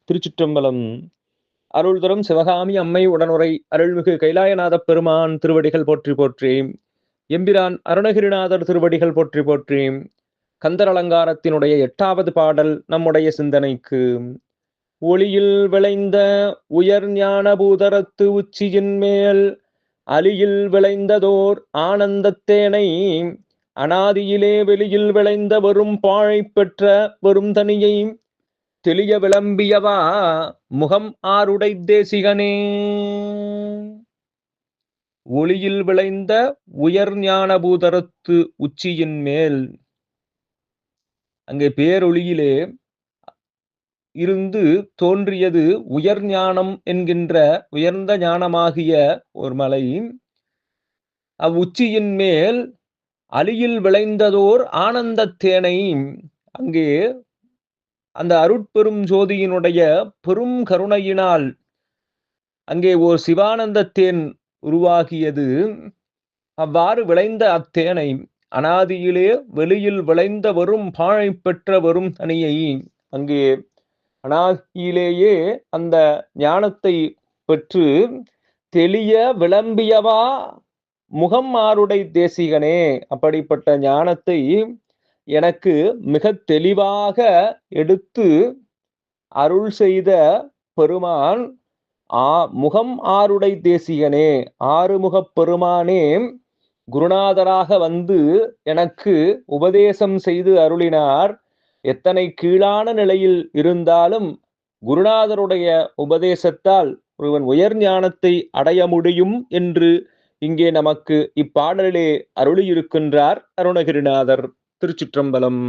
திருச்சிற்றம்பலம். அருள் தரும் சிவகாமி அம்மை உடனுரை அருள்மிகு கைலாயநாதப் பெருமான் திருவடிகள் போற்றி போற்றி. எம்பிரான் அருணகிரிநாதர் திருவடிகள் போற்றி போற்றி. கந்தர் அலங்காரத்தினுடைய 8வது பாடல் நம்முடைய சிந்தனைக்கு. ஒளியில் விளைந்த உயர் ஞான பூதரத்து உச்சியின் மேல் அலியில் விளைந்ததோர் ஆனந்தத்தேனை அனாதியிலே வெளியில் விளைந்த வரும் பாழை பெற்ற வரும் தனியை தெளிய விளம்பியவா முகம் ஆருடை தேசிகனே. ஒளியில் விளைந்த உயர் ஞான பூதரத்து உச்சியின் மேல், அங்கே பேரொளியிலே இருந்து தோன்றியது உயர் ஞானம் என்கின்ற உயர்ந்த ஞானமாகிய ஒரு மலை. அவ்வுச்சியின் மேல் அலியில் விளைந்ததோர் ஆனந்தத்தேனை, அங்கே அந்த அருட்பெரும் ஜோதியினுடைய பெரும் கருணையினால் அங்கே ஓர் சிவானந்தத்தேன் உருவாகியது. அவ்வாறு விளைந்த அத்தேனை அனாதியிலே வெளியில் விளைந்த வரும் பாழை பெற்ற வரும் தனியை, அங்கே அனாதியிலேயே அந்த ஞானத்தை பெற்று தெளிய விளம்பியவா முகம் ஆருடை தேசிகனே, அப்படிப்பட்ட ஞானத்தை எனக்கு மிக தெளிவாக எடுத்து அருள் செய்த பெருமான் முகம் ஆருடை தேசிகனே, ஆறுமுகப் பெருமானே குருநாதராக வந்து எனக்கு உபதேசம் செய்து அருளினார். எத்தனை கீழான நிலையில் இருந்தாலும் குருநாதருடைய உபதேசத்தால் ஒருவன் உயர் ஞானத்தை அடைய முடியும் என்று இங்கே நமக்கு இப்பாடலிலே அருளியிருக்கின்றார் அருணகிரிநாதர். திருச்சிற்றம்பலம்.